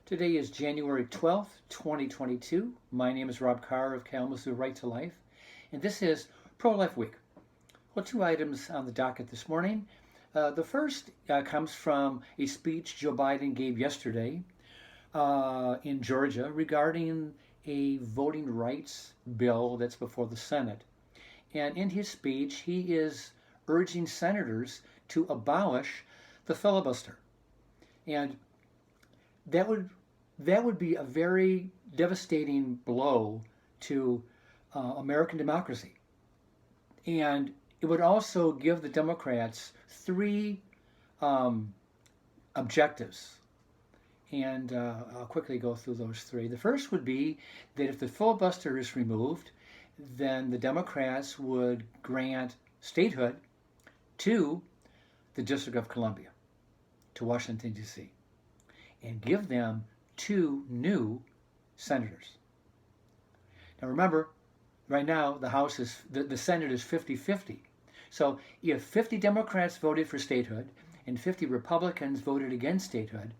Today is January 12th, 2022. My name is Rob Carr of Kalamazoo Right to Life, and this is Pro-Life Week. Well, two items on the docket this morning. The first comes from a speech Joe Biden gave yesterday in Georgia regarding a voting rights bill that's before the Senate. And in his speech, he is urging senators to abolish the filibuster. And that would be a very devastating blow to American democracy. And it would also give the Democrats three objectives. And I'll quickly go through those three. The first would be that if the filibuster is removed, then the Democrats would grant statehood to the District of Columbia, to Washington, D.C., and give them two new senators. Now remember, right now the Senate is 50-50. So if 50 Democrats voted for statehood and 50 Republicans voted against statehood,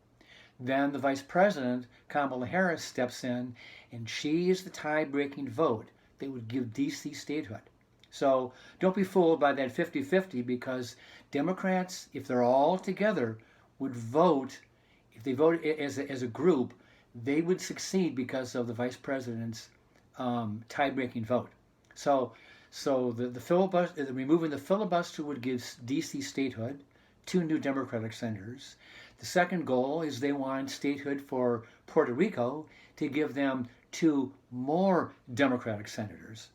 then the Vice President, Kamala Harris, steps in, and she is the tie-breaking vote that would give D.C. statehood. So don't be fooled by that 50-50, because Democrats, if they're all together, would vote. If they vote as a group, they would succeed because of the Vice President's tie-breaking vote. So the filibuster, removing the filibuster would give D.C. statehood, two new Democratic senators. The second goal is they want statehood for Puerto Rico, to give them two more Democratic senators,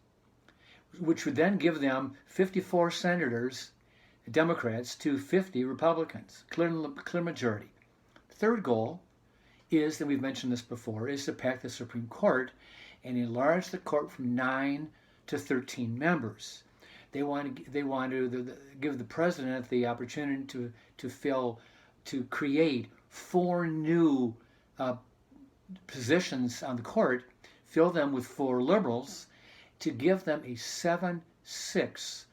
which would then give them 54 senators, Democrats, to 50 Republicans, clear majority. Third goal is, that we've mentioned this before, is to pack the Supreme Court and enlarge the court from 9 to 13 members. They want to give the president the opportunity to create 4 new positions on the court, fill them with 4 liberals, to give them a 7-6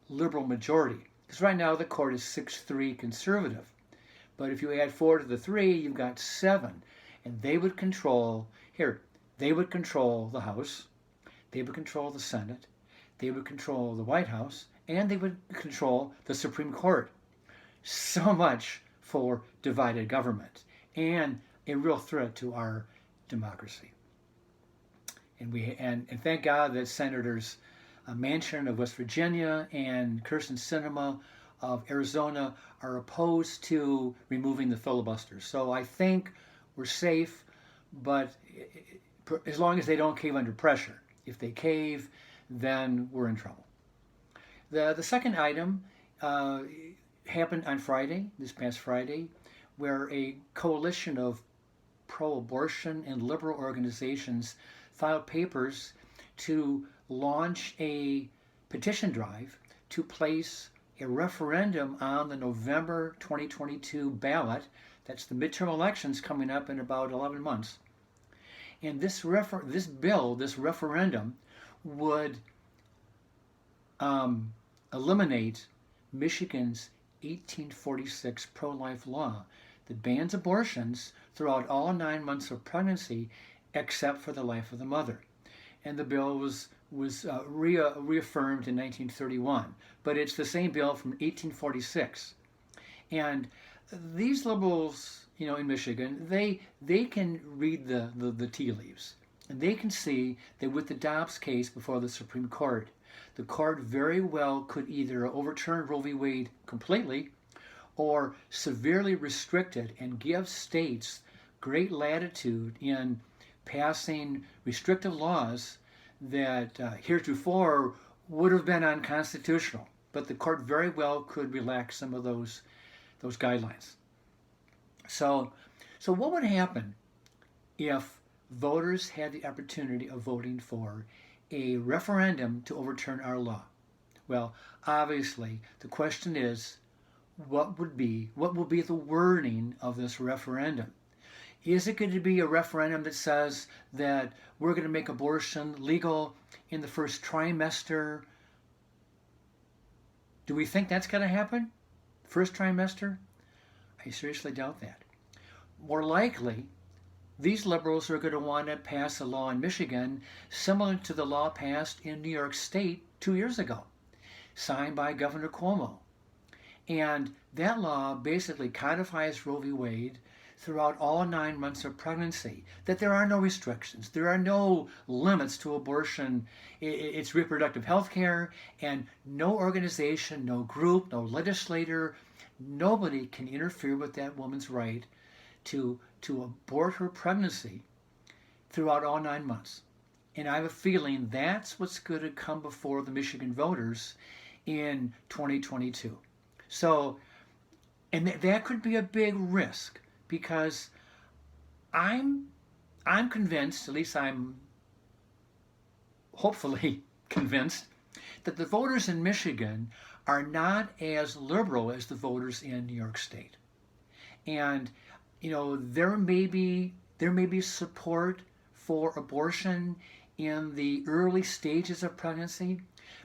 liberal majority. Because right now the court is 6-3 conservative. But if you add 4 to the 3, you've got 7. And they would control the House, they would control the Senate, they would control the White House, and they would control the Supreme Court. So much for divided government, and a real threat to our democracy. And thank God that Senators Manchin of West Virginia and Kyrsten Sinema of Arizona are opposed to removing the filibuster. So I think we're safe, but as long as they don't cave under pressure. If they cave, then we're in trouble. The second item happened on Friday, this past Friday, where a coalition of pro-abortion and liberal organizations filed papers to launch a petition drive to place a referendum on the November 2022 ballot. That's the midterm elections coming up in about 11 months. And this referendum, would eliminate Michigan's 1846 pro-life law that bans abortions throughout all 9 months of pregnancy except for the life of the mother. And the bill was reaffirmed in 1931, but it's the same bill from 1846. And these liberals, in Michigan, they can read the tea leaves, and they can see that with the Dobbs case before the Supreme Court, the court very well could either overturn Roe v. Wade completely, or severely restrict it and give states great latitude in passing restrictive laws that heretofore would have been unconstitutional. But the court very well could relax some of those guidelines. So what would happen if voters had the opportunity of voting for a referendum to overturn our law? Well, obviously, the question is, what will be the wording of this referendum? Is it going to be a referendum that says that we're going to make abortion legal in the first trimester? Do we think that's going to happen? First trimester? I seriously doubt that. More likely, these liberals are going to want to pass a law in Michigan similar to the law passed in New York State 2 years ago, signed by Governor Cuomo. And that law basically codifies Roe v. Wade throughout all 9 months of pregnancy, that there are no restrictions, there are no limits to abortion. It's reproductive health care, and no organization, no group, no legislator, nobody can interfere with that woman's right to abort her pregnancy throughout all 9 months. And I have a feeling that's what's going to come before the Michigan voters in 2022. So, and that could be a big risk, because I'm convinced, at least I'm hopefully convinced, that the voters in Michigan are not as liberal as the voters in New York State. And there may be support for abortion in the early stages of pregnancy,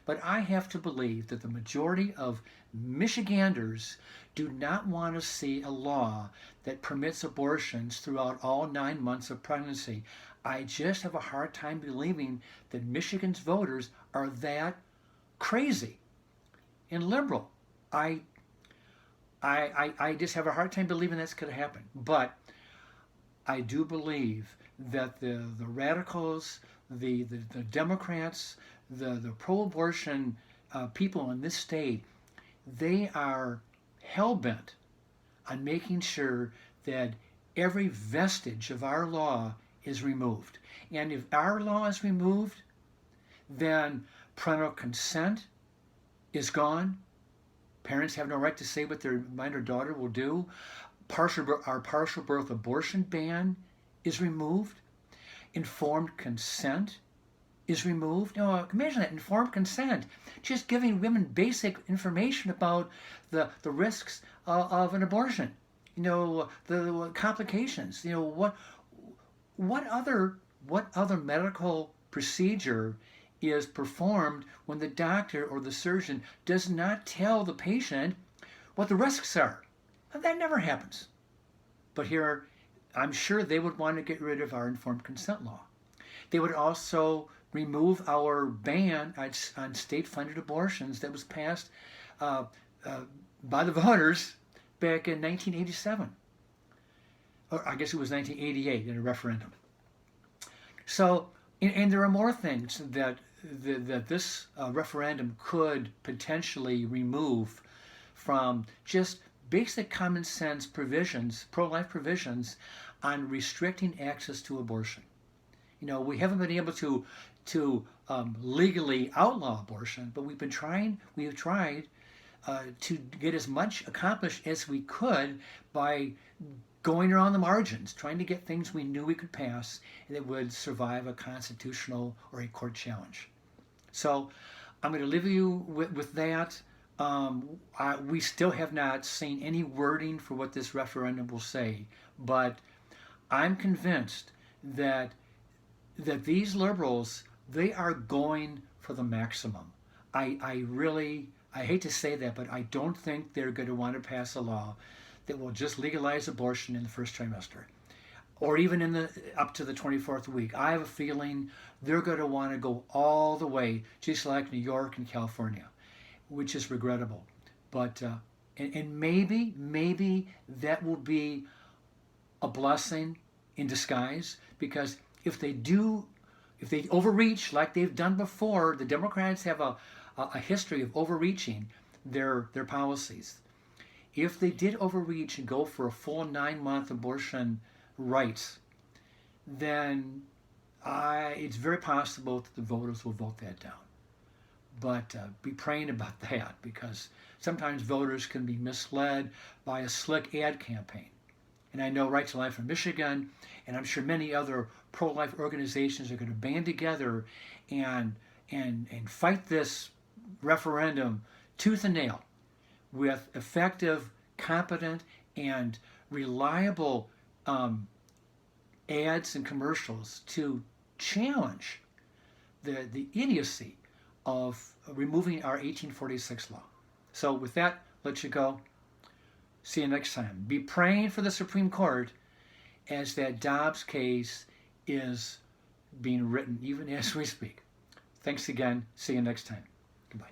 but I have to believe that the majority of Michiganders do not want to see a law that permits abortions throughout all 9 months of pregnancy. I just have a hard time believing that Michigan's voters are that crazy and liberal. I just have a hard time believing that's going to happen. But I do believe that the radicals, the Democrats, the pro-abortion people in this state, they are hell-bent on making sure that every vestige of our law is removed. And if our law is removed, then parental consent is gone. Parents have no right to say what their minor daughter will do. Our partial birth abortion ban is removed. Informed consent is removed. Now, imagine that, informed consent. Just giving women basic information about the risks of an abortion. The complications. What other medical procedure is performed when the doctor or the surgeon does not tell the patient what the risks are? That never happens. But here, I'm sure they would want to get rid of our informed consent law. They would also remove our ban on state-funded abortions that was passed by the voters back in 1987. Or I guess it was 1988 in a referendum. So, and there are more things that this referendum could potentially remove from just basic common sense provisions, pro-life provisions, on restricting access to abortion. We haven't been able to legally outlaw abortion, but we have tried to get as much accomplished as we could by going around the margins, trying to get things we knew we could pass and that would survive a constitutional or a court challenge. So I'm going to leave you with that. We still have not seen any wording for what this referendum will say, but I'm convinced that these liberals, they are going for the maximum. I hate to say that, but I don't think they're going to want to pass a law that will just legalize abortion in the first trimester, or even up to the 24th week. I have a feeling they're going to want to go all the way, just like New York and California, which is regrettable. But and maybe that will be a blessing in disguise, because if they overreach like they've done before, the Democrats have a history of overreaching their policies. If they did overreach and go for a full 9-month abortion rights, then it's very possible that the voters will vote that down. But be praying about that, because sometimes voters can be misled by a slick ad campaign. And I know Right to Life in Michigan, and I'm sure many other pro-life organizations are going to band together and fight this referendum tooth and nail with effective, competent, and reliable ads and commercials to challenge the idiocy of removing our 1846 law. So with that, let you go. See you next time. Be praying for the Supreme Court as that Dobbs case is being written, even as we speak. Thanks again. See you next time. Goodbye.